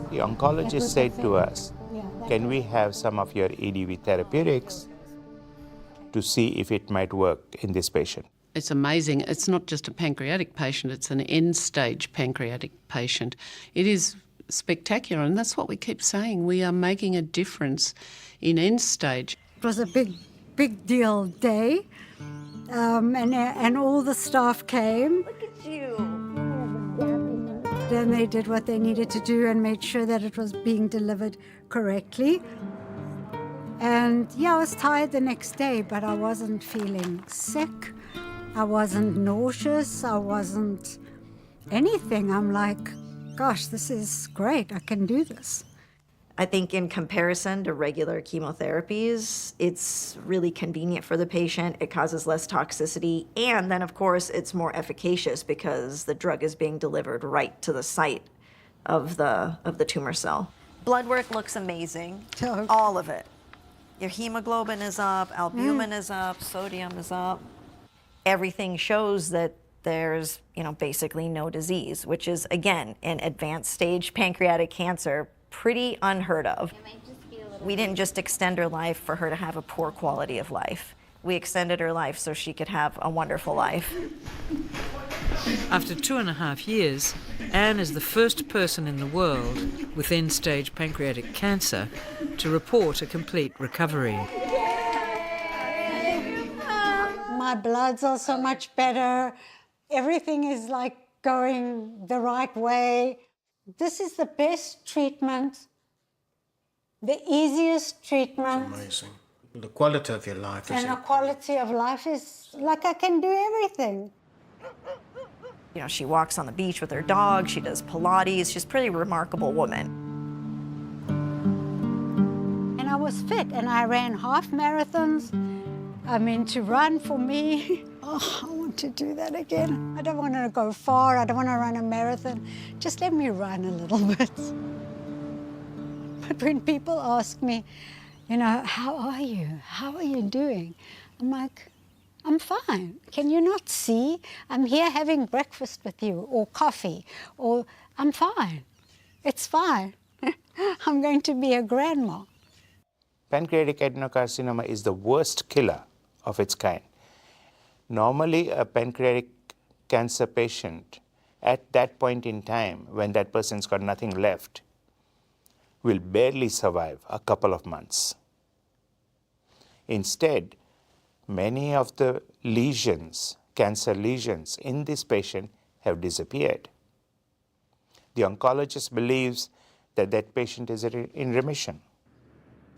The oncologist said to us, can we have some of your EDV therapeutics to see if it might work in this patient?
It's amazing. It's not just a pancreatic patient, it's an end-stage pancreatic patient. It is spectacular, and that's what we keep saying. We are making a difference in end-stage.
It was a big deal day, and all the staff came.
Look at you.
Then they did what they needed to do and made sure that it was being delivered correctly. And I was tired the next day, but I wasn't feeling sick. I wasn't nauseous. I wasn't anything. I'm like, gosh, this is great. I can do this.
I think in comparison to regular chemotherapies, it's really convenient for the patient. It causes less toxicity. And then, of course, it's more efficacious because the drug is being delivered right to the site of the tumor cell. Blood work looks amazing. All of it. Your hemoglobin is up, albumin is up, sodium is up. Everything shows that there's, basically no disease, which is, again, in advanced stage pancreatic cancer, pretty unheard of. We didn't just extend her life for her to have a poor quality of life. We extended her life so she could have a wonderful life.
After 2.5 years, Anne is the first person in the world with end-stage pancreatic cancer to report a complete recovery.
My bloods are so much better. Everything is like going the right way. This is the best treatment, the easiest treatment.
It's amazing. The quality of your life is...
And the quality of life is like I can do everything.
She walks on the beach with her dog, she does Pilates, she's a pretty remarkable woman.
And I was fit, and I ran half marathons, I mean, to run for me, oh, I want to do that again. I don't want to go far. I don't want to run a marathon. Just let me run a little bit. But when people ask me, you know, how are you? How are you doing? I'm like, I'm fine. Can you not see? I'm here having breakfast with you, or coffee, or I'm fine. It's fine. I'm going to be a grandma.
Pancreatic adenocarcinoma is the worst killer of its kind. Normally, a pancreatic cancer patient at that point in time, when that person's got nothing left, will barely survive a couple of months. Instead, many of the lesions, cancer lesions in this patient have disappeared. The oncologist believes that that patient is in remission.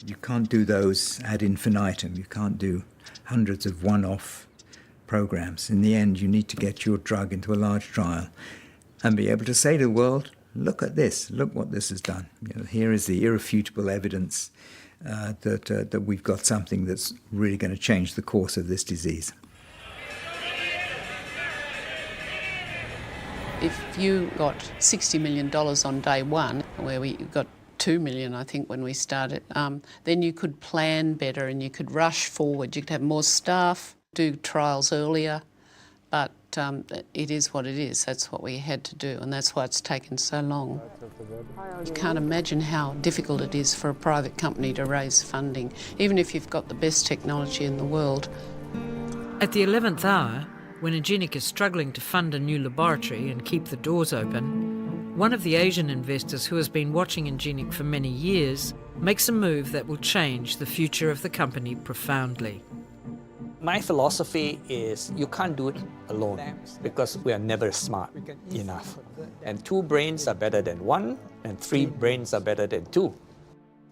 You can't do those ad infinitum. You can't do hundreds of one-off programs. In the end, you need to get your drug into a large trial and be able to say to the world, look at this, look what this has done. You know, here is the irrefutable evidence that we've got something that's really going to change the course of this disease.
If you got $60 million on day one, where we got $2 million, I think, when we started, then you could plan better and you could rush forward. You could have more staff, do trials earlier, but it is what it is. That's what we had to do, and that's why it's taken so long. You can't imagine how difficult it is for a private company to raise funding, even if you've got the best technology in the world.
At the 11th hour, when Engenic is struggling to fund a new laboratory and keep the doors open, one of the Asian investors who has been watching Engenic for many years makes a move that will change the future of the company profoundly.
My philosophy is you can't do it alone because we are never smart enough. And 2 brains are better than 1, and 3 brains are better than 2.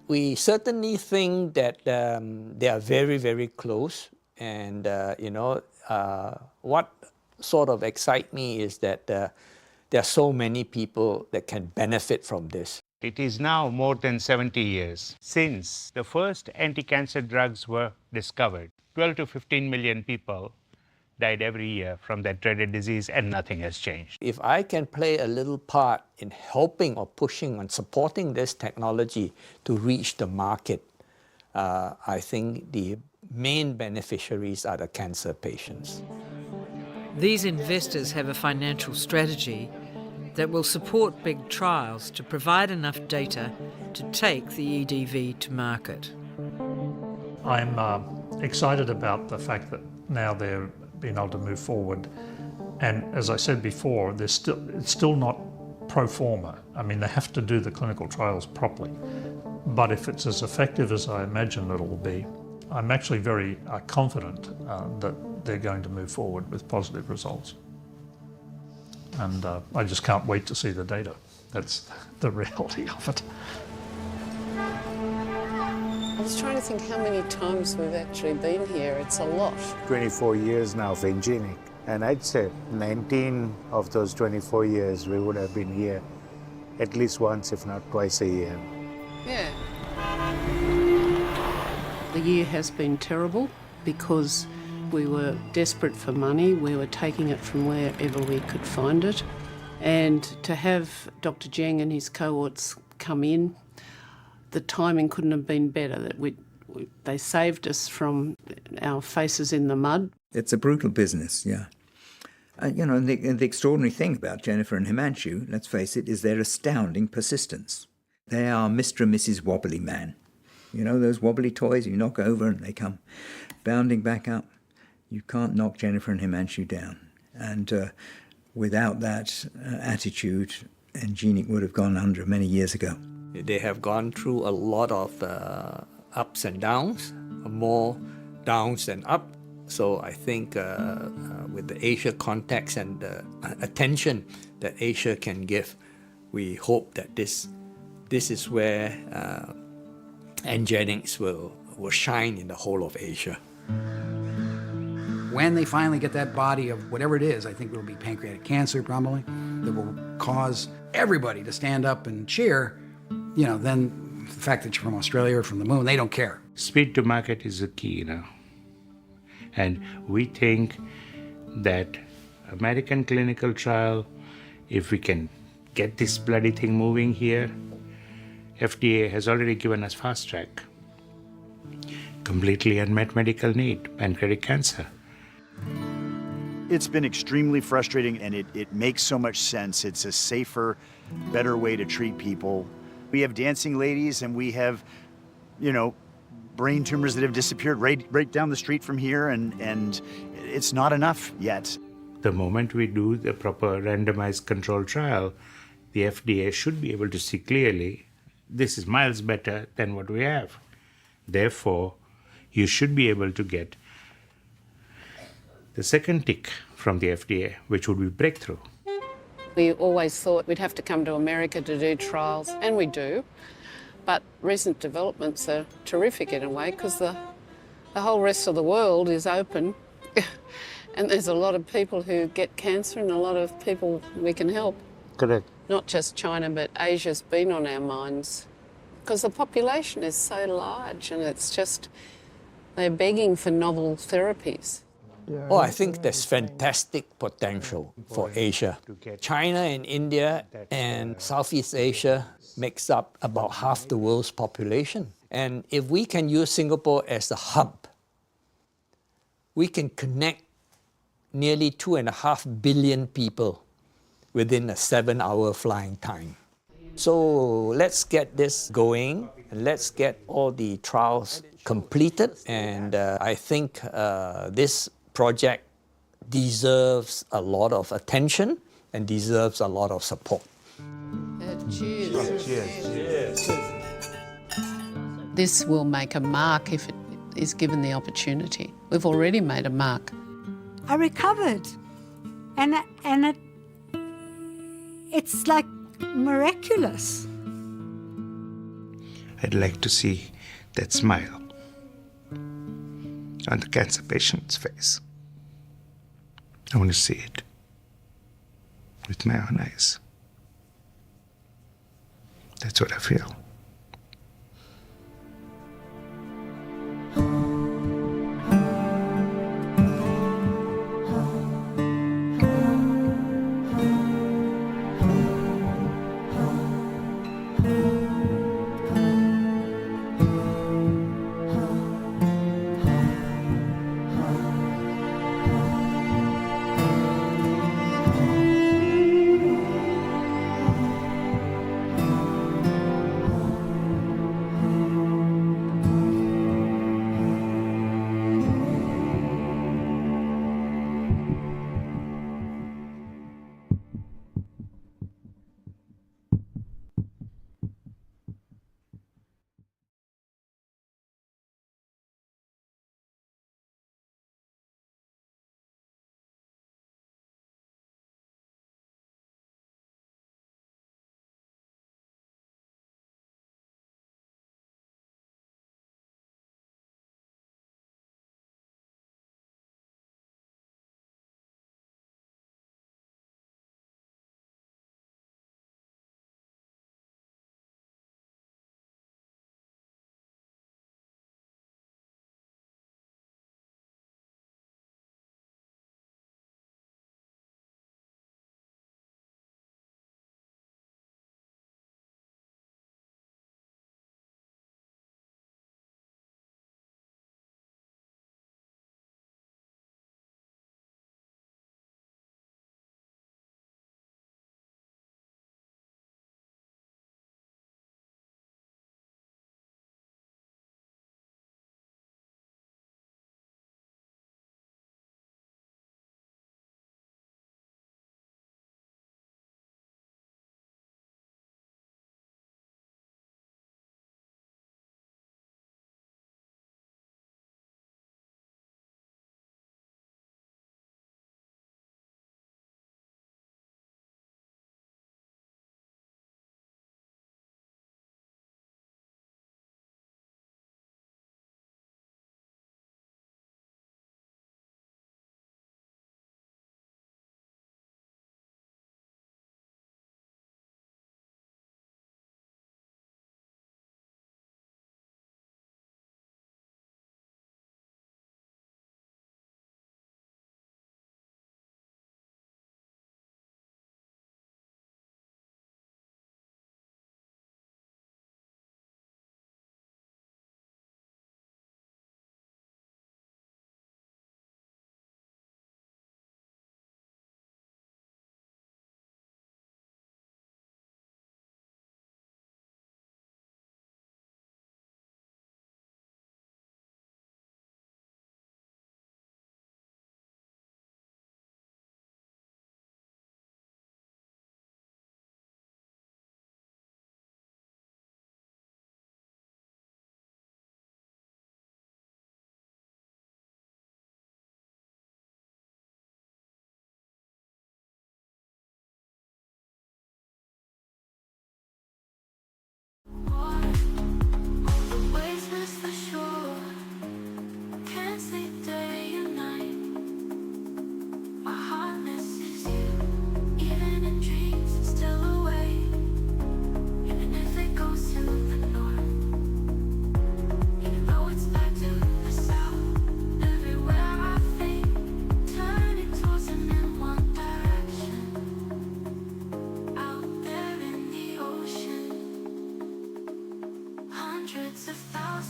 We certainly think that they are very, very close. And, what sort of excites me is that there are so many people that can benefit from this.
It is now more than 70 years since the first anti-cancer drugs were discovered. 12 to 15 million people died every year from that dreaded disease, and nothing has changed.
If I can play a little part in helping or pushing and supporting this technology to reach the market, I think the main beneficiaries are the cancer patients.
These investors have a financial strategy that will support big trials to provide enough data to take the EDV to market.
I'm excited about the fact that now they're being able to move forward. And as I said before, it's still not pro forma. I mean, they have to do the clinical trials properly. But if it's as effective as I imagine it will be, I'm actually very confident that they're going to move forward with positive results. And I just can't wait to see the data. That's the reality of it.
I was trying to think how many times we've actually been here. It's a lot.
24 years now for Engenic, and I'd say 19 of those 24 years we would have been here at least once, if not twice a year.
Yeah. The year has been terrible because we were desperate for money. We were taking it from wherever we could find it. And to have Dr. Zheng and his cohorts come in, the timing couldn't have been better. That they saved us from our faces in the mud.
It's a brutal business, yeah. And the extraordinary thing about Jennifer and Himanshu, let's face it, is their astounding persistence. They are Mr. and Mrs. Wobbly Man. You know, those wobbly toys you knock over and they come bounding back up. You can't knock Jennifer and Himanshu down. And without that attitude, Engenic would have gone under many years ago.
They have gone through a lot of ups and downs, more downs than up. So I think with the Asia context and the attention that Asia can give, we hope that this is where Engenic will shine in the whole of Asia.
When they finally get that body of whatever it is, I think it'll be pancreatic cancer probably, that will cause everybody to stand up and cheer, then the fact that you're from Australia or from the moon, they don't care.
Speed to market is the key, And we think that American clinical trial, if we can get this bloody thing moving here, FDA has already given us fast track. Completely unmet medical need, pancreatic cancer.
It's been extremely frustrating, and it makes so much sense. It's a safer, better way to treat people. We have dancing ladies, and we have, brain tumors that have disappeared right down the street from here, and it's not enough yet.
The moment we do the proper randomized controlled trial, the FDA should be able to see clearly this is miles better than what we have. Therefore, you should be able to get the second tick from the FDA, which would be breakthrough.
We always thought we'd have to come to America to do trials, and we do. But recent developments are terrific in a way, because the whole rest of the world is open. And there's a lot of people who get cancer and a lot of people we can help.
Correct.
Not just China, but Asia's been on our minds. Because the population is so large, and it's just, they're begging for novel therapies.
Oh, I think there's fantastic potential for Asia. China and India and Southeast Asia makes up about half the world's population. And if we can use Singapore as a hub, we can connect nearly 2.5 billion people within a 7-hour flying time. So let's get this going, and let's get all the trials completed. And I think this project deserves a lot of attention and deserves a lot of support.
Cheers. This will make a mark if it is given the opportunity. We've already made a mark.
I recovered, and it's like miraculous.
I'd like to see that smile on the cancer patient's face. I want to see it with my own eyes. That's what I feel.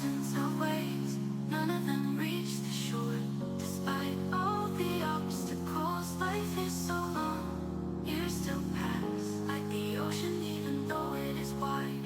thousands of waves, none of them reach the shore. Despite all the obstacles, life is so long. Years still pass like the ocean, even though it is wide.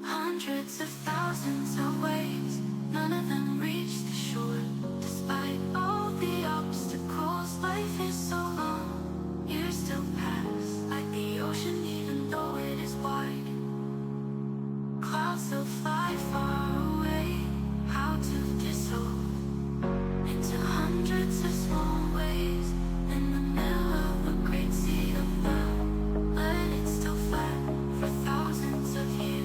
Hundreds of thousands of waves, none of them reach the shore. Despite all the obstacles, life is so long. Years still pass like the ocean, even though it is wide. Clouds still fly far away. How to dissolve into hundreds of small waves in the middle of a great sea of love. Let it still flat for thousands of years.